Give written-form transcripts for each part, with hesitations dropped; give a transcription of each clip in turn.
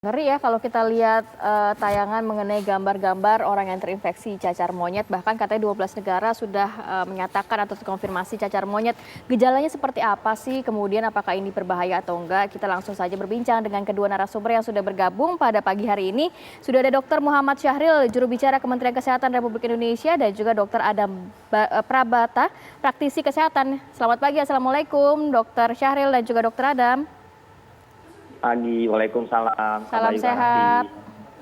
Ngeri ya kalau kita lihat tayangan mengenai gambar-gambar orang yang terinfeksi cacar monyet, bahkan katanya 12 negara sudah menyatakan atau terkonfirmasi cacar monyet. Gejalanya seperti apa sih? Kemudian apakah ini berbahaya atau enggak? Kita langsung saja berbincang dengan kedua narasumber yang sudah bergabung pada pagi hari ini. Sudah ada Dr. Muhammad Syahril, juru bicara Kementerian Kesehatan Republik Indonesia, dan juga Dr. Adam Prabata, praktisi kesehatan. Selamat pagi, Assalamualaikum Dr. Syahril dan juga Dr. Adam. Pagi, waalaikumsalam. Salam sehat.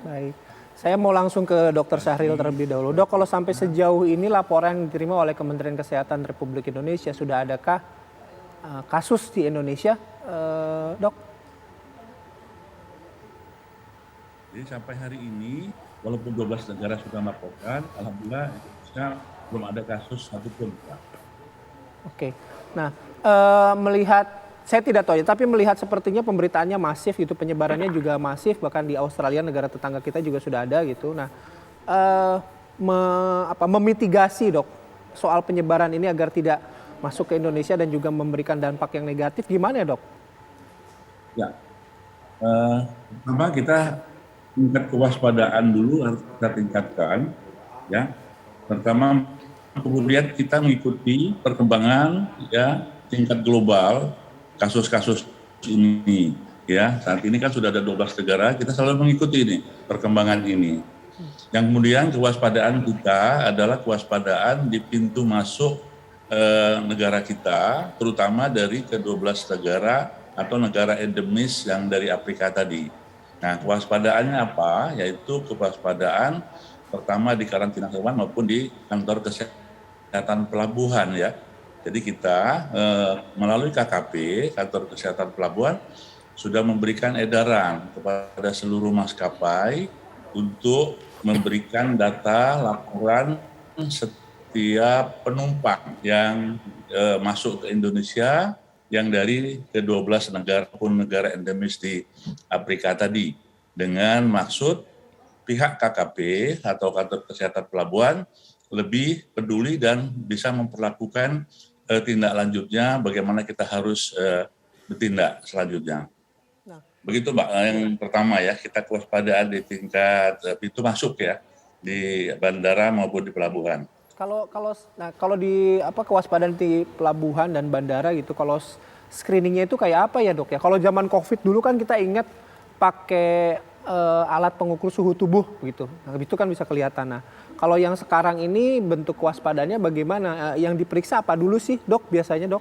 Baik, saya mau langsung ke Dr. Syahril terlebih dahulu. Dok, kalau sampai sejauh ini laporan yang diterima oleh Kementerian Kesehatan Republik Indonesia, sudah adakah kasus di Indonesia, Dok? Jadi sampai hari ini, walaupun 12 negara sudah melaporkan, alhamdulillah Indonesia belum ada kasus satupun, Pak. Oke, nah melihat, saya tidak tahu ya, tapi melihat sepertinya pemberitaannya masif gitu, penyebarannya juga masif, bahkan di Australia negara tetangga kita juga sudah ada gitu. Nah, memitigasi dok soal penyebaran ini agar tidak masuk ke Indonesia dan juga memberikan dampak yang negatif, gimana ya dok? Ya, pertama kita tingkat kewaspadaan dulu harus kita tingkatkan, ya. Pertama, kemudian kita mengikuti perkembangan ya tingkat global kasus-kasus ini, ya. Saat ini kan sudah ada 12 negara, kita selalu mengikuti ini perkembangan ini. Yang kemudian kewaspadaan kita adalah kewaspadaan di pintu masuk negara kita, terutama dari ke-12 negara atau negara endemis yang dari Afrika tadi. Nah, kewaspadaannya apa? Yaitu kewaspadaan pertama di karantina hewan maupun di kantor kesehatan pelabuhan, ya. Jadi kita melalui KKP, Kantor Kesehatan Pelabuhan, sudah memberikan edaran kepada seluruh maskapai untuk memberikan data laporan setiap penumpang yang masuk ke Indonesia yang dari ke-12 negara pun negara endemis di Afrika tadi. Dengan maksud pihak KKP atau Kantor Kesehatan Pelabuhan lebih peduli dan bisa memperlakukan tindak lanjutnya, bagaimana kita harus bertindak selanjutnya. Begitu Mbak, yang pertama ya, kita kewaspadaan di tingkat pintu masuk ya, di bandara maupun di pelabuhan. Kalau di kewaspadaan di pelabuhan dan bandara gitu, kalau screeningnya itu kayak apa ya dok ya? Kalau zaman COVID dulu kan kita ingat pakai alat pengukur suhu tubuh gitu, nah, itu kan bisa kelihatan. Nah, kalau yang sekarang ini bentuk kewaspadaannya bagaimana? Yang diperiksa apa dulu sih dok biasanya dok?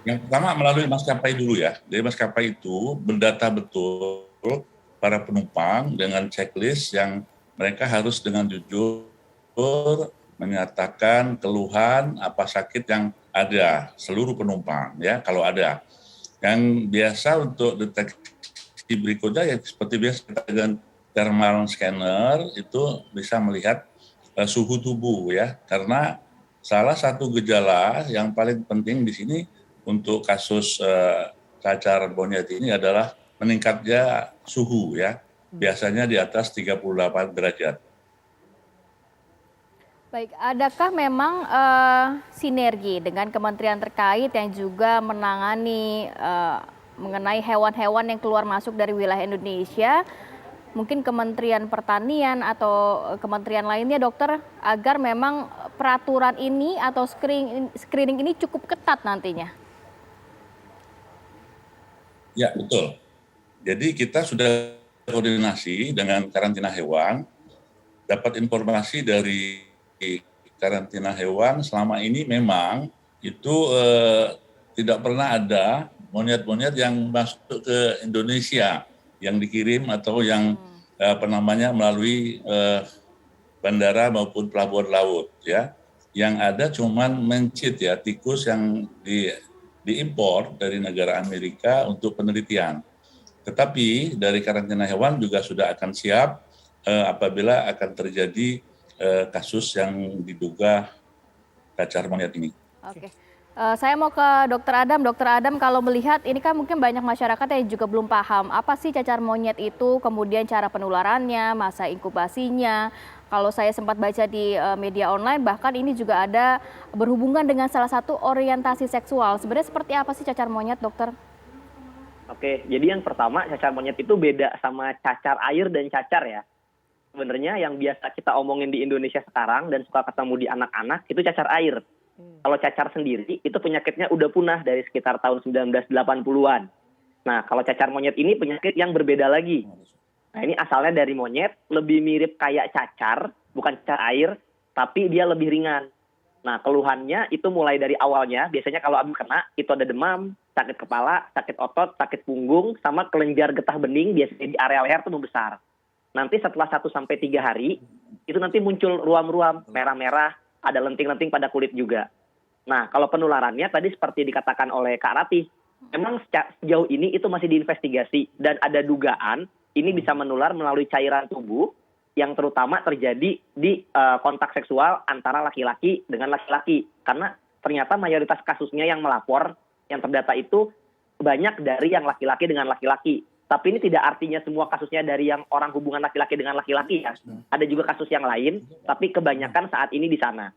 Yang pertama melalui maskapai dulu ya. Jadi maskapai itu mendata betul para penumpang dengan checklist yang mereka harus dengan jujur menyatakan keluhan apa sakit yang ada seluruh penumpang ya kalau ada. Yang biasa untuk deteksi berikutnya ya seperti biasa kita dengan thermal scanner itu bisa melihat suhu tubuh ya, karena salah satu gejala yang paling penting di sini untuk kasus cacar monyet ini adalah meningkatnya suhu ya, biasanya di atas 38 derajat. Baik, adakah memang sinergi dengan kementerian terkait yang juga menangani mengenai hewan-hewan yang keluar masuk dari wilayah Indonesia, mungkin Kementerian Pertanian atau kementerian lainnya dokter, agar memang peraturan ini atau screening ini cukup ketat nantinya? Ya, betul. Jadi kita sudah koordinasi dengan karantina hewan, dapat informasi dari karantina hewan selama ini memang itu tidak pernah ada monyet-monyet yang masuk ke Indonesia yang dikirim atau yang melalui bandara maupun pelabuhan laut ya. Yang ada cuman mencit ya, tikus yang diimpor dari negara Amerika untuk penelitian. Tetapi dari karantina hewan juga sudah akan siap apabila akan terjadi kasus yang diduga cacar monyet ini. Oke. Saya mau ke Dokter Adam. Dokter Adam, kalau melihat ini kan mungkin banyak masyarakat yang juga belum paham apa sih cacar monyet itu, kemudian cara penularannya, masa inkubasinya. Kalau saya sempat baca di media online, bahkan ini juga ada berhubungan dengan salah satu orientasi seksual. Sebenarnya seperti apa sih cacar monyet, dokter? Oke, jadi yang pertama cacar monyet itu beda sama cacar air dan cacar ya. Sebenarnya yang biasa kita omongin di Indonesia sekarang dan suka ketemu di anak-anak itu cacar air. Kalau cacar sendiri itu penyakitnya udah punah dari sekitar tahun 1980-an. Nah, kalau cacar monyet ini penyakit yang berbeda lagi. Nah, ini asalnya dari monyet, lebih mirip kayak cacar, bukan cacar air, tapi dia lebih ringan. Nah, keluhannya itu mulai dari awalnya, biasanya kalau abis kena, itu ada demam, sakit kepala, sakit otot, sakit punggung, sama kelenjar getah bening, biasanya di area leher itu membesar. Nanti setelah 1-3 hari, itu nanti muncul ruam-ruam, merah-merah, ada lenting-lenting pada kulit juga. Nah, kalau penularannya tadi seperti dikatakan oleh Kak Ratih, memang sejauh ini itu masih diinvestigasi, dan ada dugaan ini bisa menular melalui cairan tubuh, yang terutama terjadi di kontak seksual antara laki-laki dengan laki-laki. Karena ternyata mayoritas kasusnya yang melapor, yang terdata itu banyak dari yang laki-laki dengan laki-laki. Tapi ini tidak artinya semua kasusnya dari yang orang hubungan laki-laki dengan laki-laki ya. Ada juga kasus yang lain, tapi kebanyakan saat ini di sana.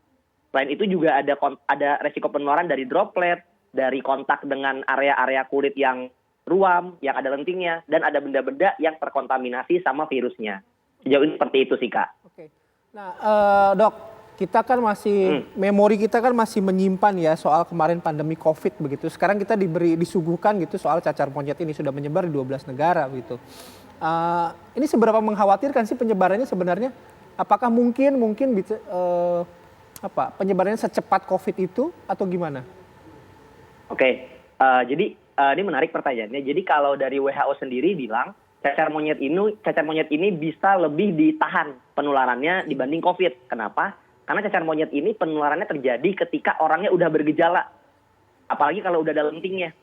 Selain itu juga ada resiko penularan dari droplet, dari kontak dengan area-area kulit yang ruam, yang ada lentingnya, dan ada benda-benda yang terkontaminasi sama virusnya. Sejauh ini seperti itu sih, Kak. Oke. Nah, Dok, kita kan masih memori kita kan masih menyimpan ya soal kemarin pandemi Covid begitu. Sekarang kita disuguhkan gitu soal cacar monyet ini sudah menyebar di 12 negara gitu. Ini seberapa mengkhawatirkan sih penyebarannya sebenarnya? Apakah mungkin penyebarannya secepat Covid itu atau gimana? Oke, jadi ini menarik pertanyaannya. Jadi kalau dari WHO sendiri bilang cacar monyet ini bisa lebih ditahan penularannya dibanding COVID. Kenapa? Karena cacar monyet ini penularannya terjadi ketika orangnya udah bergejala. Apalagi kalau udah ada lentingnya.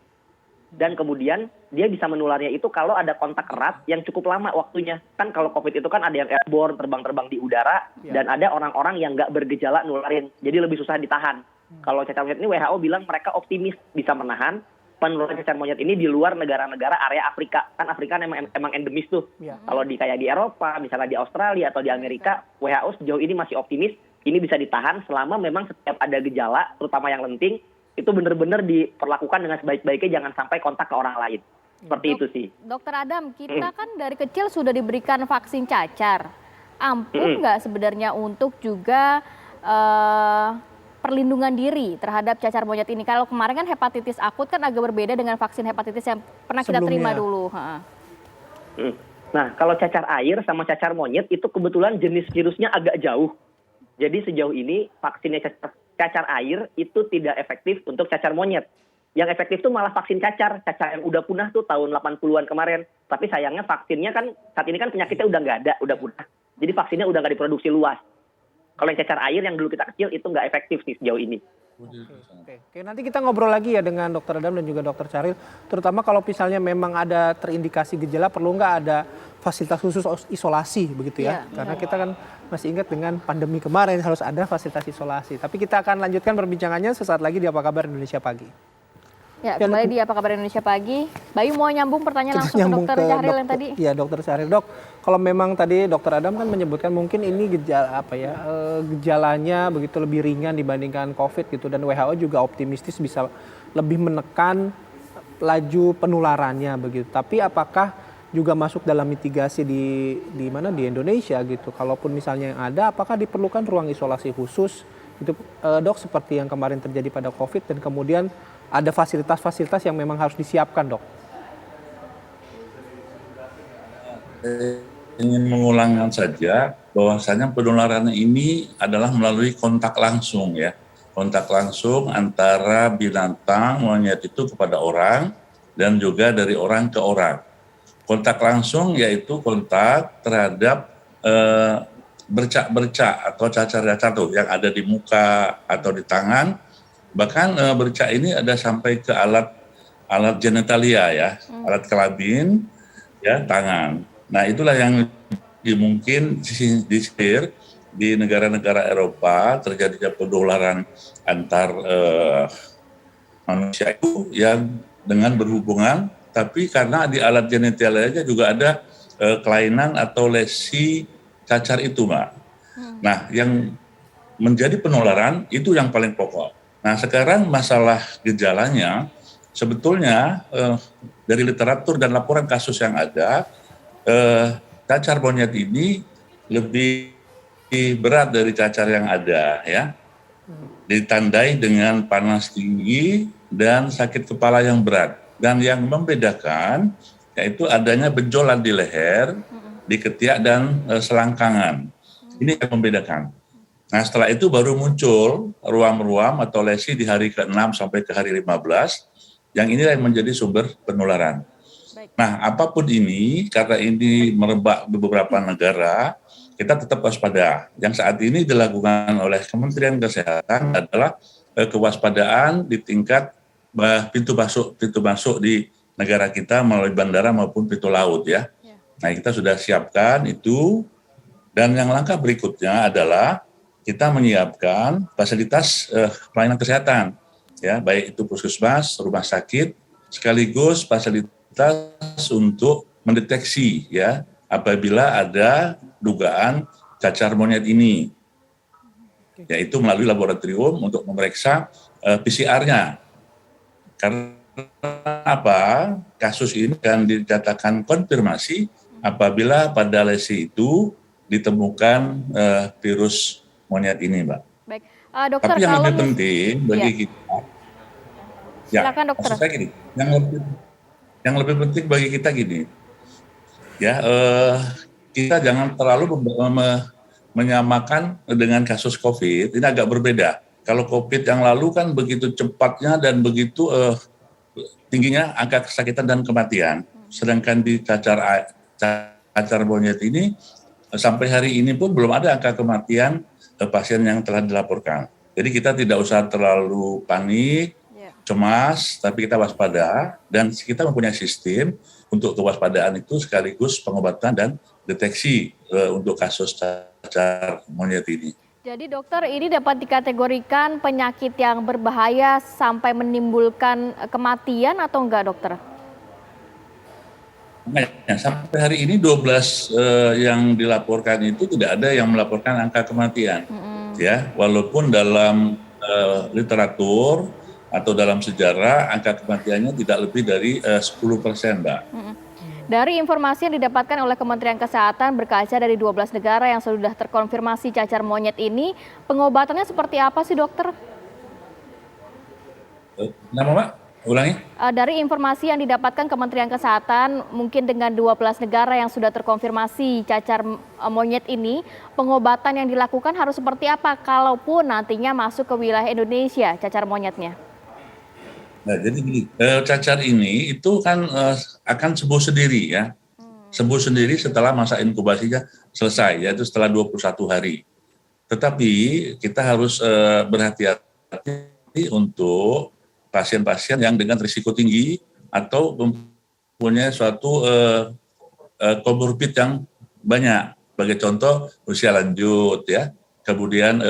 Dan kemudian dia bisa menularnya itu kalau ada kontak erat yang cukup lama waktunya. Kan kalau COVID itu kan ada yang airborne, terbang-terbang di udara. Dan ada orang-orang yang nggak bergejala nularin. Jadi lebih susah ditahan. Kalau cacar monyet ini WHO bilang mereka optimis bisa menahan penularan cacar monyet ini di luar negara-negara area Afrika. Kan Afrika emang endemis tuh. Kalau kayak di Eropa, misalnya di Australia atau di Amerika, WHO sejauh ini masih optimis ini bisa ditahan selama memang setiap ada gejala, terutama yang lenting, itu benar-benar diperlakukan dengan sebaik-baiknya, jangan sampai kontak ke orang lain. Seperti itu sih. Dokter Adam, kita kan dari kecil sudah diberikan vaksin cacar. Ampuh nggak sebenarnya untuk juga perlindungan diri terhadap cacar monyet ini? Kalau kemarin kan hepatitis akut kan agak berbeda dengan vaksin hepatitis yang pernah kita terima dulu. Nah, kalau cacar air sama cacar monyet itu kebetulan jenis virusnya agak jauh. Jadi sejauh ini vaksinnya cacar air itu tidak efektif untuk cacar monyet. Yang efektif tuh malah vaksin cacar yang udah punah tuh tahun 80-an kemarin. Tapi sayangnya vaksinnya kan saat ini kan penyakitnya udah nggak ada, udah punah. Jadi vaksinnya udah nggak diproduksi luas. Kalau yang cacar air yang dulu kita kecil itu nggak efektif sih sejauh ini. Oke, nanti kita ngobrol lagi ya dengan Dokter Adam dan juga Dokter Chahril. Terutama kalau misalnya memang ada terindikasi gejala, perlu nggak ada fasilitas khusus isolasi begitu ya? Karena kita kan masih ingat dengan pandemi kemarin harus ada fasilitas isolasi. Tapi kita akan lanjutkan perbincangannya sesaat lagi di Apa Kabar Indonesia Pagi. Ya, kembali di Apa Kabar Indonesia Pagi. Bayu mau nyambung pertanyaan langsung ke Dokter Chahril yang tadi. Iya, Dokter Chahril. Dok, kalau memang tadi Dokter Adam kan menyebutkan mungkin ini gejalanya begitu lebih ringan dibandingkan COVID gitu, dan WHO juga optimistis bisa lebih menekan laju penularannya begitu. Tapi apakah juga masuk dalam mitigasi di Indonesia gitu? Kalaupun misalnya yang ada, apakah diperlukan ruang isolasi khusus itu, Dok, seperti yang kemarin terjadi pada COVID, dan kemudian ada fasilitas-fasilitas yang memang harus disiapkan, Dok? Ingin mengulangkan saja bahwasanya penularan ini adalah melalui kontak langsung ya. Kontak langsung antara binatang monyet itu kepada orang dan juga dari orang ke orang. Kontak langsung yaitu kontak terhadap bercak-bercak atau cacar-cacar tuh yang ada di muka atau di tangan. Bahkan bercak ini ada sampai ke alat genitalia ya, alat kelamin, ya tangan. Nah itulah yang mungkin disisir di negara-negara Eropa terjadinya penularan antar manusia itu yang dengan berhubungan, tapi karena di alat genitalia juga ada kelainan atau lesi cacar itu, Mbak. Nah yang menjadi penularan itu yang paling pokok. Nah sekarang masalah gejalanya sebetulnya dari literatur dan laporan kasus yang ada, cacar monyet ini lebih berat dari cacar yang ada, ya. Ditandai dengan panas tinggi dan sakit kepala yang berat. Dan yang membedakan yaitu adanya benjolan di leher, di ketiak dan selangkangan. Ini yang membedakan. Nah, setelah itu baru muncul ruam-ruam atau lesi di hari ke-6 sampai ke hari 15, yang inilah yang menjadi sumber penularan. Baik. Nah, apapun ini, karena ini merebak di beberapa negara, kita tetap waspada. Yang saat ini dilakukan oleh Kementerian Kesehatan adalah kewaspadaan di tingkat pintu masuk di negara kita melalui bandara maupun pintu laut, ya. Nah, kita sudah siapkan itu, dan yang langkah berikutnya adalah kita menyiapkan fasilitas pelayanan kesehatan, ya, baik itu puskesmas, rumah sakit, sekaligus fasilitas untuk mendeteksi, ya, apabila ada dugaan cacar monyet ini, yaitu melalui laboratorium untuk memeriksa PCR-nya. Karena apa? Kasus ini akan dikatakan konfirmasi apabila pada lesi itu ditemukan virus monyet ini, Mbak. Baik, dokter, Tapi yang kalau lebih penting bagi kita, silakan dokter. maksud saya gini, yang lebih penting bagi kita gini, ya, kita jangan terlalu menyamakan dengan kasus COVID. Ini agak berbeda. Kalau COVID yang lalu kan begitu cepatnya dan begitu tingginya angka kesakitan dan kematian. Sedangkan di cacar monyet ini sampai hari ini pun belum ada angka kematian pasien yang telah dilaporkan. Jadi kita tidak usah terlalu panik, cemas, tapi kita waspada, dan kita mempunyai sistem untuk kewaspadaan itu sekaligus pengobatan dan deteksi untuk kasus cacar monyet ini. Jadi dokter, ini dapat dikategorikan penyakit yang berbahaya sampai menimbulkan kematian atau enggak, dokter? Nah, sampai hari ini 12 yang dilaporkan itu tidak ada yang melaporkan angka kematian, ya, walaupun dalam literatur atau dalam sejarah angka kematiannya tidak lebih dari 10%, Mbak. Dari informasi yang didapatkan oleh Kementerian Kesehatan berkaca dari 12 negara yang sudah terkonfirmasi cacar monyet ini, pengobatannya seperti apa sih, dokter? Nama, Mbak? Ulangi. Dari informasi yang didapatkan Kementerian Kesehatan, mungkin dengan 12 negara yang sudah terkonfirmasi cacar monyet ini, pengobatan yang dilakukan harus seperti apa kalaupun nantinya masuk ke wilayah Indonesia cacar monyetnya? Nah, jadi gini, cacar ini itu kan akan sembuh sendiri, ya. Sembuh sendiri setelah masa inkubasinya selesai, yaitu setelah 21 hari. Tetapi kita harus berhati-hati untuk pasien-pasien yang dengan risiko tinggi atau mempunyai suatu komorbid yang banyak. Sebagai contoh usia lanjut, ya, kemudian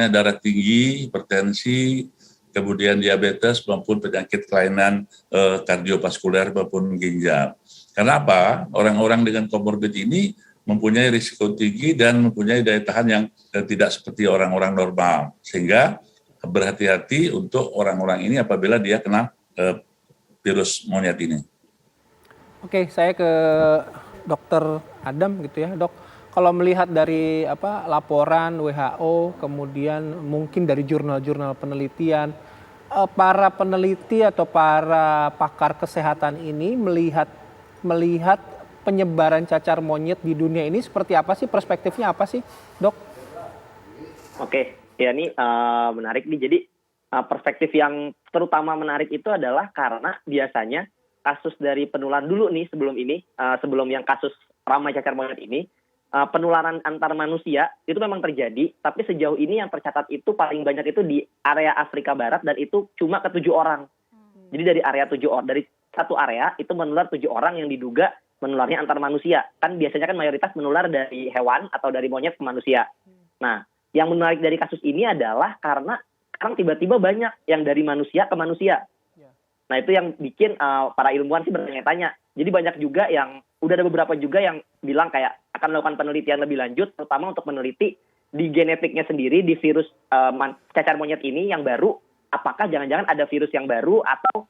darah tinggi, hipertensi, kemudian diabetes maupun penyakit kelainan kardiovaskuler maupun ginjal. Karena apa? Orang-orang dengan komorbid ini mempunyai risiko tinggi dan mempunyai daya tahan yang tidak seperti orang-orang normal, sehingga berhati-hati untuk orang-orang ini apabila dia kena virus monyet ini. Oke, saya ke Dokter Adam gitu ya, Dok. Kalau melihat dari laporan WHO, kemudian mungkin dari jurnal-jurnal penelitian, para peneliti atau para pakar kesehatan ini melihat penyebaran cacar monyet di dunia ini seperti apa sih, perspektifnya apa sih, Dok? Oke. Ya, ini menarik nih. Jadi perspektif yang terutama menarik itu adalah karena biasanya kasus dari penularan dulu nih sebelum yang kasus ramai cacar monyet ini, penularan antar manusia itu memang terjadi, tapi sejauh ini yang tercatat itu paling banyak itu di area Afrika Barat dan itu cuma ke 7 orang. Jadi dari satu area itu menular 7 orang yang diduga menularnya antar manusia. Kan biasanya kan mayoritas menular dari hewan atau dari monyet ke manusia. Nah, yang menarik dari kasus ini adalah karena sekarang tiba-tiba banyak yang dari manusia ke manusia. Nah, itu yang bikin para ilmuwan sih bertanya-tanya. Jadi banyak juga udah ada beberapa juga yang bilang kayak akan melakukan penelitian lebih lanjut, terutama untuk meneliti di genetiknya sendiri, di virus cacar monyet ini yang baru, apakah jangan-jangan ada virus yang baru atau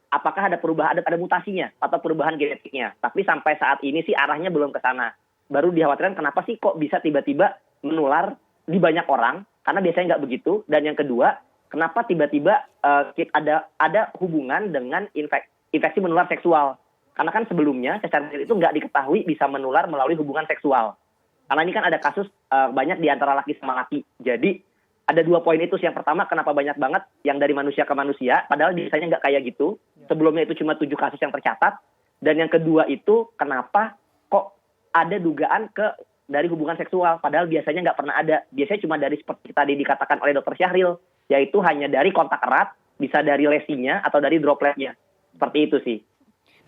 apakah ada perubahan, ada mutasinya atau perubahan genetiknya. Tapi sampai saat ini sih arahnya belum ke sana. Baru dikhawatirkan kenapa sih kok bisa tiba-tiba menular di banyak orang, karena biasanya nggak begitu. Dan yang kedua, kenapa tiba-tiba ada hubungan dengan infeksi menular seksual. Karena kan sebelumnya cacar monyet itu nggak diketahui bisa menular melalui hubungan seksual. Karena ini kan ada kasus banyak di antara laki sama laki. Jadi ada 2 poin itu. Yang pertama, kenapa banyak banget yang dari manusia ke manusia, padahal biasanya nggak kayak gitu. Sebelumnya itu cuma 7 kasus yang tercatat. Dan yang kedua itu, kenapa kok ada dugaan dari hubungan seksual, padahal biasanya nggak pernah ada. Biasanya cuma dari seperti tadi dikatakan oleh Dr. Syahril, yaitu hanya dari kontak erat, bisa dari lesinya atau dari dropletnya. Seperti itu sih.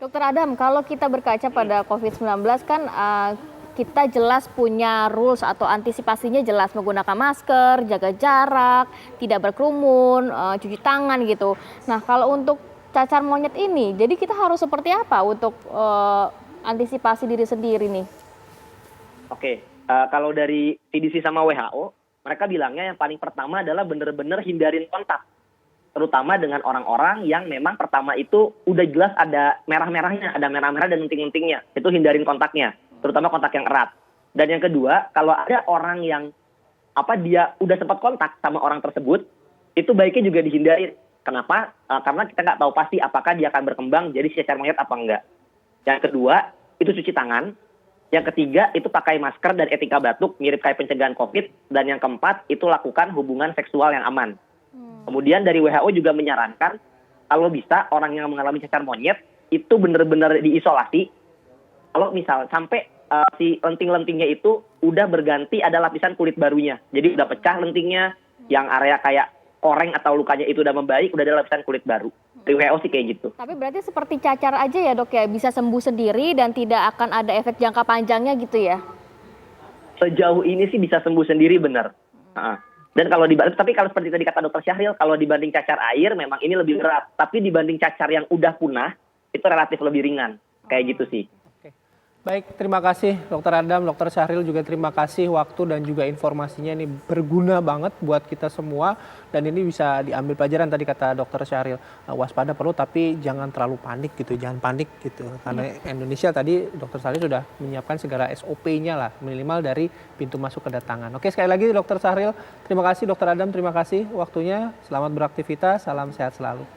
Dokter Adam, kalau kita berkaca pada COVID-19 kan kita jelas punya rules atau antisipasinya jelas, menggunakan masker, jaga jarak, tidak berkerumun, cuci tangan gitu. Nah, kalau untuk cacar monyet ini, jadi kita harus seperti apa untuk antisipasi diri sendiri nih? Oke, kalau dari CDC sama WHO, mereka bilangnya yang paling pertama adalah benar-benar hindarin kontak. Terutama dengan orang-orang yang memang pertama itu udah jelas ada merah-merahnya, ada merah-merah dan lenting-lentingnya. Itu hindarin kontaknya, terutama kontak yang erat. Dan yang kedua, kalau ada orang yang dia udah sempat kontak sama orang tersebut, itu baiknya juga dihindarin. Kenapa? Karena kita nggak tahu pasti apakah dia akan berkembang jadi cacar monyet apa enggak. Yang kedua, itu cuci tangan. Yang ketiga, itu pakai masker dan etika batuk, mirip kayak pencegahan COVID. Dan yang keempat, itu lakukan hubungan seksual yang aman. Kemudian dari WHO juga menyarankan, kalau bisa orang yang mengalami cacar monyet, itu benar-benar diisolasi. Kalau misal sampai si lenting-lentingnya itu udah berganti, ada lapisan kulit barunya. Jadi udah pecah lentingnya, yang area kayak koreng atau lukanya itu udah membaik, udah ada lapisan kulit baru. Dari WHO sih kayak gitu. Tapi berarti seperti cacar aja ya dok ya, bisa sembuh sendiri dan tidak akan ada efek jangka panjangnya gitu ya? Sejauh ini sih bisa sembuh sendiri benar. Dan tapi kalau seperti tadi kata Dr. Syahril, kalau dibanding cacar air memang ini lebih berat. Tapi dibanding cacar yang udah punah, itu relatif lebih ringan. Kayak gitu sih. Baik, terima kasih Dr. Adam, Dr. Syahril juga terima kasih waktu dan juga informasinya, ini berguna banget buat kita semua dan ini bisa diambil pelajaran. Tadi kata Dr. Syahril, waspada perlu tapi jangan terlalu panik gitu, jangan panik gitu. Karena Indonesia tadi Dr. Syahril sudah menyiapkan segala SOP-nya lah, minimal dari pintu masuk kedatangan. Oke, sekali lagi Dr. Syahril, terima kasih. Dr. Adam, terima kasih waktunya. Selamat beraktivitas, salam sehat selalu.